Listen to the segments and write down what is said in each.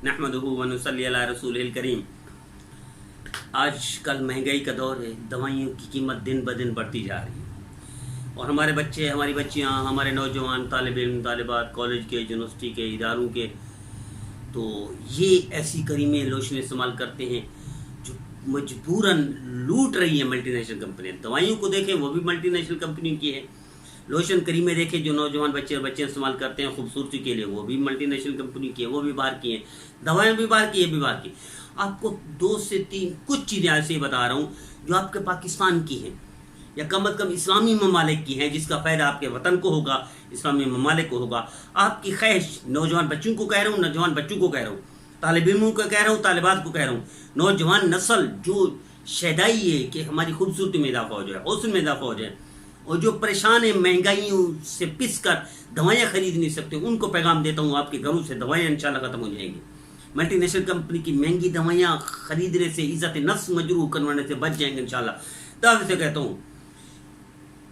नहमदुहु व नुसल्ली अला रसूलिल करीम। आजकल महंगाई का दौर है, दवाइयों की कीमत दिन ब दिन बढ़ती जा रही है और हमारे बच्चे, हमारी बच्चियाँ, हमारे नौजवान तालिब इल्म तालिबात कॉलेज के, यूनिवर्सिटी के, इदारों के, तो ये ऐसी करीमें लोशन इस्तेमाल करते हैं जो मजबूरन लूट रही है मल्टीनेशनल कंपनियाँ। दवाइयों को देखें वो भी मल्टीनेशनल कंपनियों की है, लोशन करीमें देखें जो नौजवान बच्चे और बच्चे इस्तेमाल करते हैं खूबसूरती के लिए, वो भी मल्टीनेशनल कंपनी की है, वो भी बाहर की हैं। दवाएं भी बाहर की, ये भी बाहर की। आपको 2 से 3 कुछ चीज़ें ऐसे ही बता रहा हूँ जो आपके पाकिस्तान की हैं या कम अज़ कम इस्लामी ममालिक की हैं, जिसका फ़ायदा आपके वतन को होगा, इस्लामी ममालिक को होगा। आपकी ख्वाहिश, नौजवान बच्चों को कह रहा हूँ, नौजवान बच्चों को कह रहा हूँ, तालिब इल्मों को कह रहा हूँ, तालिबात को कह रहा हूँ, नौजवान नस्ल जो शैदाई है कि हमारी खूबसूरती में इजाफा हो जाए, हुस्न में इजाफा हो जाए, और जो परेशान है महंगाइयों से पिस कर दवाइयाँ खरीद नहीं सकते, उनको पैगाम देता हूँ आपके घरों से दवाइयाँ इंशाल्लाह ख़त्म हो जाएंगी। मल्टीनेशनल कंपनी की महंगी दवाइयाँ खरीदने से, इज़्ज़त नफ्स मजरूह करवाने से बच जाएंगे इंशाल्लाह। दावे से कहता हूँ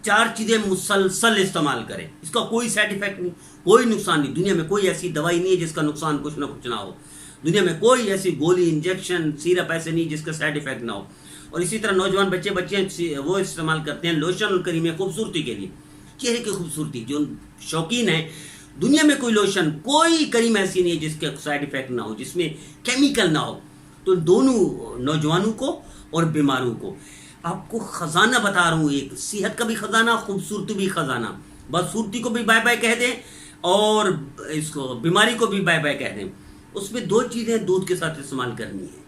4 चीज़ें मुसलसल इस्तेमाल करें, इसका कोई साइड इफेक्ट नहीं, कोई नुकसान नहीं। दुनिया में कोई ऐसी दवाई नहीं है जिसका नुकसान कुछ ना कुछ ना हो। दुनिया में कोई ऐसी गोली, इंजेक्शन, सिरप ऐसे नहीं जिसका साइड इफेक्ट ना हो। और इसी तरह नौजवान बच्चे वो इस्तेमाल करते हैं लोशन और करीमें खूबसूरती के लिए, चेहरे की खूबसूरती। जो शौकीन है, दुनिया में कोई लोशन, कोई करीम ऐसी नहीं है जिसके साइड इफेक्ट ना हो, जिसमें केमिकल ना हो। तो दोनों नौजवानों को और बीमारों को आपको ख़जाना बता रहा हूँ, एक सेहत का भी ख़जाना, खूबसूरती भी ख़जाना। बदसूरती को भी बाय बाय कह दें और इसको बीमारी को भी बाय बाय कह दें। उसमें 2 चीज़ें दूध के साथ इस्तेमाल करनी है।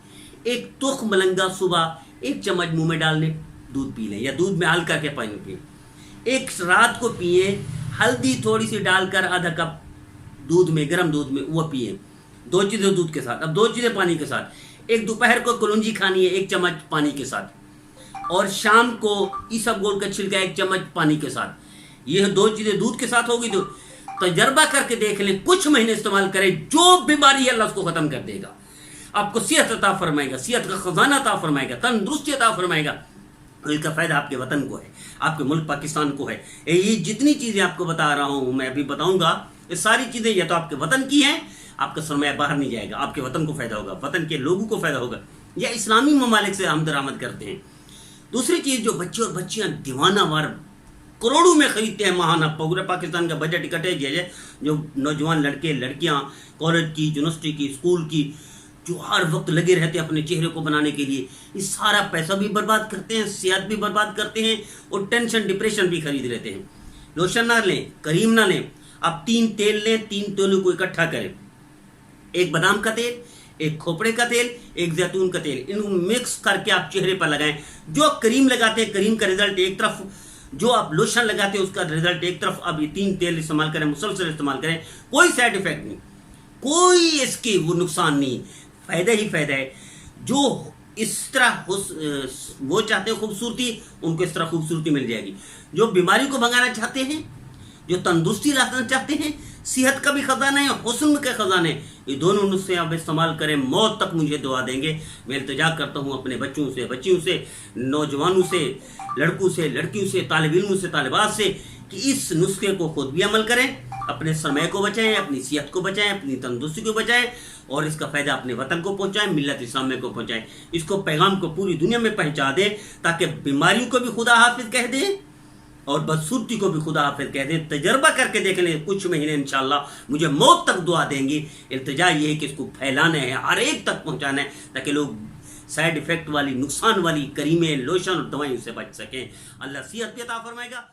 एक तुख मलंगा सुबह 1 चम्मच मुंह में डालने, दूध पी लें या दूध में हल्का के पानी पिए। एक रात को पिए, हल्दी थोड़ी सी डालकर आधा कप दूध में, गर्म दूध में वो पिए। 2 चीज़ें दूध के साथ। अब 2 चीज़ें पानी के साथ। एक दोपहर को कलौंजी खानी है 1 चम्मच पानी के साथ, और शाम को इसबगोल का छिलका 1 चम्मच पानी के साथ। ये 2 चीज़ें दूध के साथ होगी। तो तजर्बा करके देख लें, कुछ महीने इस्तेमाल करें, जो बीमारी है अल्लाह उसको ख़त्म कर देगा। आपको सेहत अता फरमाएगा, सेहत का खजाना अता फरमाएगा, तंदुरुस्ती अता फरमाएगा। और इसका फ़ायदा आपके वतन को है, आपके मुल्क पाकिस्तान को है। ये जितनी चीज़ें आपको बता रहा हूँ, मैं अभी बताऊँगा, ये सारी चीज़ें या तो आपके वतन की हैं, आपका सरमाया बाहर नहीं जाएगा, आपके वतन को फ़ायदा होगा, वतन के लोगों को फ़ायदा होगा, या इस्लामी ममालिक से आमद दरामद करते हैं। दूसरी चीज़, जो बच्चे और बच्चियाँ दीवाना वार करोड़ों में खरीदते हैं महाना, पूरे पाकिस्तान का बजट इकट्ठे किया, जो नौजवान लड़के लड़कियाँ कॉलेज की, यूनिवर्सिटी की, स्कूल की, जो हर वक्त लगे रहते हैं अपने चेहरे को बनाने के लिए, ये सारा पैसा भी बर्बाद करते हैं, सेहत भी बर्बाद करते हैं, और टेंशन डिप्रेशन भी खरीद लेते हैं। लोशन ना लें, करीम ना लें, आप 3 तेल लें, 3 तेलों को इकट्ठा करें। 1 बादाम का तेल, 1 खोपड़े का तेल, 1 जैतून का तेल, इनको मिक्स करके आप चेहरे पर लगाएं। जो करीम लगाते हैं, करीम का रिजल्ट एक तरफ, जो आप लोशन लगाते हैं उसका रिजल्ट एक तरफ। अब ये 3 तेल इस्तेमाल करें, मुसलसल इस्तेमाल करें, कोई साइड इफेक्ट नहीं, कोई इसकी वो नुकसान नहीं, फ़ायदा ही फ़ायदा है। जो इस तरह वो चाहते हैं खूबसूरती, उनको इस तरह खूबसूरती मिल जाएगी। जो बीमारी को भगाना चाहते हैं, जो तंदुरुस्ती लाना चाहते हैं, सेहत का भी ख़जाना है, हुस्न के ख़जाने, ये दोनों नुस्खे आप इस्तेमाल करें, मौत तक मुझे दुआ देंगे। मैं इल्तिजा करता हूँ अपने बच्चों से, बच्चियों से, नौजवानों से, लड़कों से, लड़कियों से, तालिब इल्मों से, तालिबात से, कि इस नुस्खे को खुद भी अमल करें, अपने समय को बचाएं, अपनी सेहत को बचाएं, अपनी तंदुरुस्ती को बचाएं, और इसका फ़ायदा अपने वतन को पहुंचाएं, मिल्लत इस्लाम को पहुंचाएं। इसको पैगाम को पूरी दुनिया में पहुंचा दें, ताकि बीमारियों को भी खुदा हाफिज कह दें और बदसूरती को भी खुदा हाफिज कह दें। तजर्बा करके देख लें, कुछ महीने इंशाल्लाह मुझे मौत तक दुआ देंगी। इल्तिजा ये है कि इसको फैलाना है, हर एक तक पहुँचाना है, ताकि लोग साइड इफ़ेक्ट वाली, नुकसान वाली करीमें, लोशन और दवाइयों से बच सकें। अल्लाह सेहत भी अता फरमाएगा।